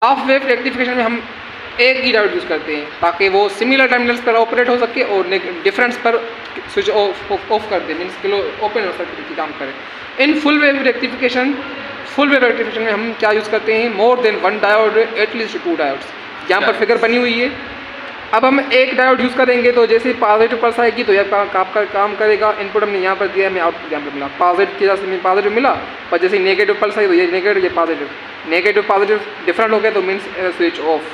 Half wave rectification में हम एक ही डायोड यूज़ करते हैं ताकि वो सिमिलर टर्मिनल्स पर ऑपरेट हो सके और डिफरेंस पर स्विच ऑफ कर दे, मीन्स कि ओपन हो सके की काम करे। इन फुल वेव रेक्टिफिकेशन में हम क्या यूज़ करते हैं, more than one diode, at least 2 diodes. यहाँ पर फिगर बनी हुई है। अब हम एक डायोड यूज़ करेंगे तो जैसे पॉजिटिव पल्स आएगी तो यह आपका काम करेगा। इनपुट हमने यहाँ पर दिया, हमें आउटपुट यहाँ पर मिला, पॉजिटिव की वजह से पॉजिटिव मिला, पर जैसे नेगेटिव पल्स आई तो ये नेगेटिव, ये पॉजिटिव, नेगेटिव पॉजिटिव डिफरेंट हो गया तो मीन्स स्विच ऑफ।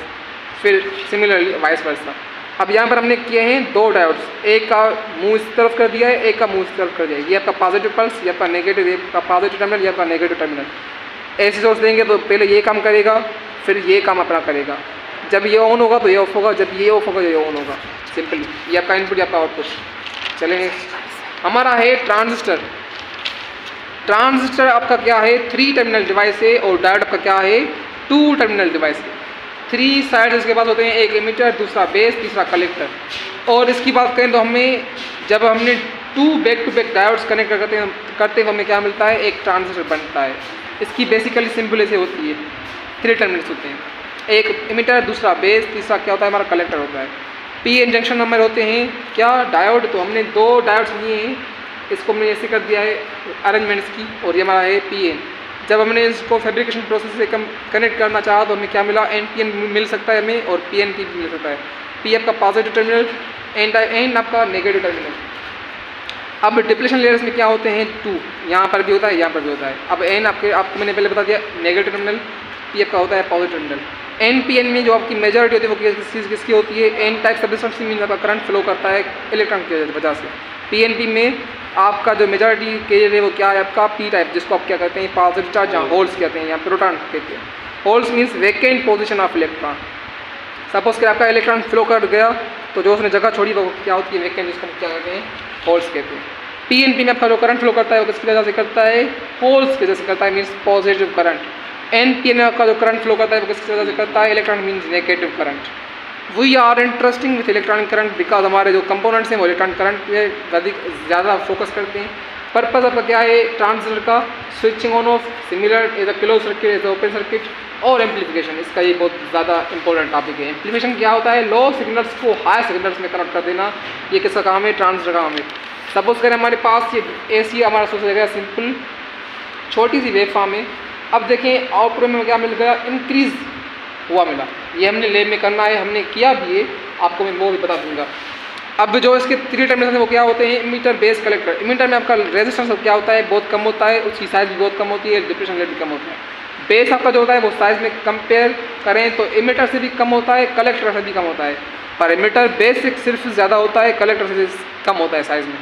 फिर सिमिलरली वाइस वर्सा। अब यहाँ पर हमने किए हैं 2 डायोड्स, एक का मुंह इस तरफ कर दिया है, एक का मुंह इस तरफ कर दिया है। ये आपका पॉजिटिव पल्स, ये आपका नेगेटिव, ये आपका पॉजिटिव टर्मिनल, ये आपका नेगेटिव टर्मिनल। ऐसे सोर्स देंगे तो पहले ये काम करेगा, फिर ये काम अपना करेगा। जब ये ऑन होगा तो ये ऑफ होगा, जब ये ऑफ होगा तो ये ऑन होगा। सिंपली ये आपका इनपुट, ये आपका आउटपुट। चलेंगे, हमारा है ट्रांजिस्टर। ट्रांजिस्टर आपका क्या है, 3 टर्मिनल डिवाइस है और डायोड आपका क्या है, 2 टर्मिनल डिवाइस है। 3 साइड इसके पास होते हैं, एक एमिटर, दूसरा बेस, तीसरा कलेक्टर। और इसकी बात करें तो हमें जब हमने 2 back to back diodes connect करते हैं हमें क्या मिलता है, एक ट्रांजिस्टर बनता है। इसकी बेसिकली सिंपल ऐसे होती है, 3 टर्मिनल्स होते हैं, एक एमिटर, दूसरा बेस, तीसरा क्या होता है हमारा कलेक्टर होता है। पीएन जंक्शन नंबर होते हैं क्या, डायोड। तो हमने 2 डायोड्स लिए हैं, इसको हमने ऐसे कर दिया है अरेंजमेंट्स की, और ये हमारा है पीएन। जब हमने इसको फैब्रिकेशन प्रोसेस से कनेक्ट करना चाहा तो हमें क्या मिला, एनपीएन मिल सकता है हमें और पीएनपी भी मिल सकता है। पी आपका पॉजिटिव टर्मिनल, एन आपका नेगेटिव टर्मिनल। अब डिप्लेशन लेयर्स में क्या होते हैं, 2, यहाँ पर भी होता है, यहाँ पर भी होता है। अब एन आपको मैंने पहले बता दिया नेगेटिव टर्मिनल, पी आपका होता है positive terminal. N P N में जो आपकी मेजॉरिटी होती है वो किसकी होती है, एन टाइप सबस्टेंस में आपका करंट फ्लो करता है इलेक्ट्रॉन की वजह से। पीएनपी में आपका जो मेजॉरिटी कैरियर है वो क्या है आपका पी टाइप, जिसको आप क्या कहते हैं पॉजिटिव चार्ज, जहाँ होल्स कहते हैं, यहाँ प्रोटॉन कहते हैं। Holes means vacant position of electron. Suppose कि आपका इलेक्ट्रॉन फ्लो कर गया तो जो उसने जगह छोड़ी वो क्या होती है, वेकेंट, जिसको क्या कहते हैं होल्स कहते हैं। पीएनपी में आपका जो करंट फ्लो करता है वो किसकी वजह से करता है, होल्स की वजह से करता है, मीन्स पॉजिटिव करंट। एनपीएन का जो करंट फ्लो करता है वो किसकी वजह से करता है, electron means negative current. We are interesting with electronic current because हमारे जो कंपोनेंट्स हैं वो इलेक्ट्रॉनिक करंट में अधिक ज़्यादा फोकस करते हैं। पर्पज़ आपका क्या है, ट्रांजिस्टर का switching on off, similar as a close circuit, as a open circuit, और एम्पलीफिकेशन। इसका ये बहुत ज़्यादा इंपॉर्टेंट टॉपिक है। एम्पलीफिकेशन क्या होता है, लो सिग्नल्स को हाई सिग्नल्स में कन्वर्ट कर देना। ये किसका काम है, ट्रांजिस्टर का काम है। सपोज करें हमारे पास ये एसी हमारा सोर्स है सिंपल छोटी सी वेव फॉर्म है। अब देखें आउटपुट में क्या मिल गया, इंक्रीज हुआ मिला। ये हमने लैब में करना है, हमने किया भी है, आपको मैं वो भी बता दूंगा। अब जो इसके 3 टर्मिनल हैं वो क्या होते हैं, इमीटर, बेस, कलेक्टर। इमीटर में आपका रेजिस्टेंस क्या होता है, बहुत कम होता है, उसकी साइज़ भी बहुत कम होती है, डिप्रेशन रेट भी कम होता है। बेस आपका जो होता है वो साइज़ में कंपेयर करें तो इमीटर से भी कम होता है, कलेक्टर से भी कम होता है। पर इमीटर बेस से सिर्फ ज़्यादा होता है, कलेक्टर से कम होता है साइज़ में।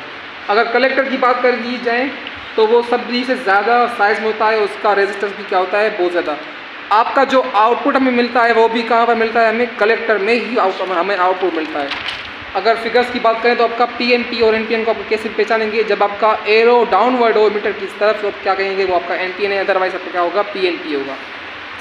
अगर कलेक्टर की बात कर दी जाए तो वो सभी से ज़्यादा साइज़ में होता है, उसका रेजिस्टेंस भी क्या होता है, बहुत ज़्यादा। आपका जो आउटपुट हमें मिलता है वो भी कहाँ पर मिलता है, हमें कलेक्टर में ही हमें आउटपुट मिलता है। अगर फिगर्स की बात करें तो आपका पीएनपी और एनपीएन को आप कैसे पहचानेंगे, जब आपका एरो डाउनवर्ड हो मीटर की तरफ तो आप क्या कहेंगे, वो आपका एनपीएन है, अदरवाइज आपका क्या होगा, पीएनपी होगा।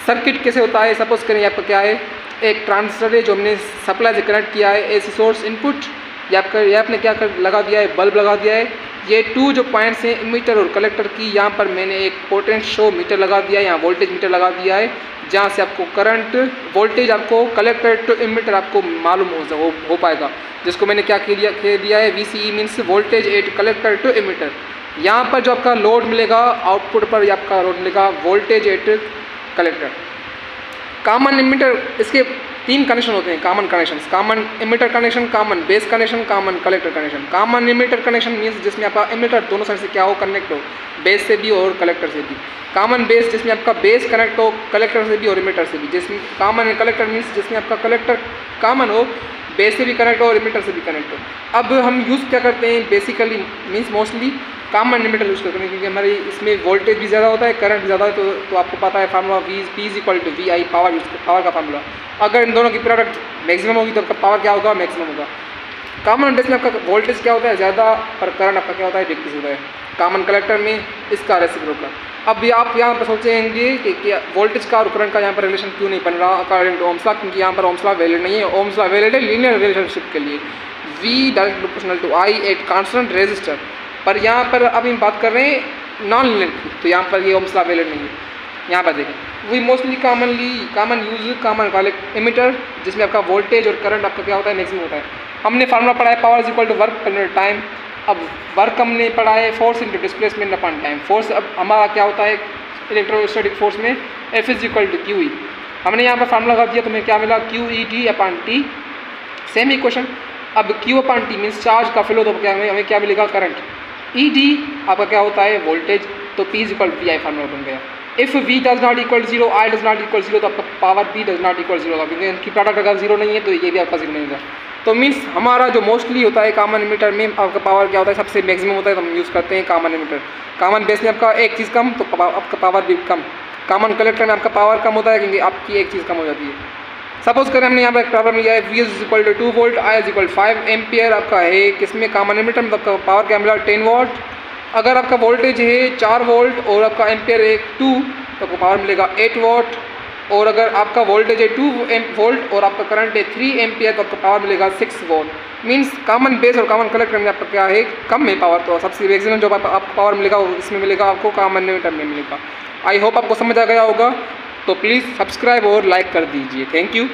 सर्किट कैसे होता है, सपोज करें आपका क्या है, एक ट्रांजिस्टर है जो हमने सप्लाई से कनेक्ट किया है, एसी सोर्स इनपुट, या आपने क्या लगा दिया है, बल्ब लगा दिया है। ये 2 जो पॉइंट्स हैं इमीटर और कलेक्टर की, यहाँ पर मैंने एक पोटेंशियो मीटर लगा दिया है, यहाँ वोल्टेज मीटर लगा दिया है, जहाँ से आपको करंट वोल्टेज आपको कलेक्टर टू इमीटर आपको मालूम हो पाएगा, जिसको मैंने क्या कह दिया है, VCE means voltage at collector to emitter. यहाँ पर जो आपका लोड मिलेगा आउटपुट पर, आपका लोड मिलेगा voltage at collector. Common emitter, इसके 3 कनेक्शन होते हैं, common connections, common emitter connection, common base connection, common collector connection. Common emitter connection means जिसमें आपका इमीटर दोनों साइड से क्या हो, कनेक्ट हो, बेस से भी और कलेक्टर से भी। कॉमन बेस जिसमें आपका बेस कनेक्ट हो कलेक्टर से भी और इमीटर से भी। जिसमें कॉमन कलेक्टर मीन्स जिसमें आपका कलेक्टर कॉमन हो, बेस से भी कनेक्ट हो और इमीटर से भी कनेक्ट हो। अब हम यूज़ क्या करते हैं, basically means mostly common emitter use करते हैं, क्योंकि हमारी इसमें वोल्टेज भी ज़्यादा होता है, करंट भी ज़्यादा है, तो आपको पता है फार्मूला P = VI, पावर का फार्मूला। अगर इन दोनों की प्रोडक्ट मैक्सिमम होगी तो आपका पावर क्या होगा, मैक्सिमम होगा। कॉमन बेस में आपका वोल्टेज क्या होता है, ज़्यादा, पर करंट आपका क्या होता है, डिक्रीज होता है। कॉमन कलेक्टर में इसका रेसिप्रोकल। अब भी आप यहाँ पर सोचेंगे कि वोल्टेज का और करंट का यहाँ पर रिलेशन क्यों नहीं बन रहा अकॉर्डिंग टू ओम्स लॉ, क्योंकि यहाँ पर ओम्स लॉ वैलिड नहीं है। ओम्स लॉ वैलिड है लीनियर रिलेशनशिप के लिए, V direct proportional to I at constant resistor. पर यहाँ पर अभी हम बात कर रहे हैं नॉन लीनियर की, तो यहाँ पर ये ओम्स लॉ वैलिड नहीं है। यहाँ पर देखें we mostly common use common collect emitter, जिसमें आपका वोल्टेज और करंट आपका क्या होता है, मैक्सिमम होता है। हमने फार्मूला पढ़ा है power is equal to work per time. अब वर्क हमने पढ़ा है force into displacement upon time. Force अब हमारा क्या होता है इलेक्ट्रोस्टैटिक फोर्स में F is equal to Q E. हमने यहाँ पर फार्मूला कर दिया, तुम्हें क्या मिला, Q E T upon T, same equation. अब Q upon T means charge का फिल हो तो क्या हमें क्या मिलेगा, करंट। ई डी आपका क्या होता है, वोल्टेज, तो P is equal V I formula बन गया। If V does not equal zero, I does not equal zero, तो आपका power P does not equal zero होगा, क्योंकि इनकी प्रोडक्ट अगर जीरो नहीं है तो ये भी आपका जीरो नहीं होगा। तो मीन्स हमारा जो मोस्टली होता है कॉमन एमिटर में आपका पावर क्या होता है, सबसे मैक्सिमम होता है, तो हम यूज़ करते हैं कॉमन एमिटर। कॉमन बेस में आपका एक चीज़ कम तो आपका पावर भी कम। कॉमन कलेक्टर में आपका पावर कम होता है क्योंकि आपकी एक चीज़ कम हो जाती है। सपोज करें हमने यहाँ पर एक प्रॉब्लम लिया है, V is equal to 2 volt, I is equal 5 ampere आपका है, किसमें कॉमन एमिटर में, आपका पावर क्या मिला 10 वोल्ट। अगर आपका वोल्टेज है 4 वोल्ट और आपका एम्पियर है 2 तो आपको पावर मिलेगा 8 वोल्ट। और अगर आपका वोल्टेज है 2 वोल्ट और आपका करंट है 3 एम्पियर तो आपका पावर मिलेगा 6 वोल्ट। मीन्स कॉमन बेस और कॉमन कलेक्टर में आपका क्या है, कम है पावर, तो सबसे मैक्सिमम जो आपको पावर मिलेगा वो इसमें मिलेगा, आपको कॉमन एमिटर में मिलेगा। आई होप आपको समझ आ गया होगा, तो प्लीज़ सब्सक्राइब और लाइक कर दीजिए। Thank you.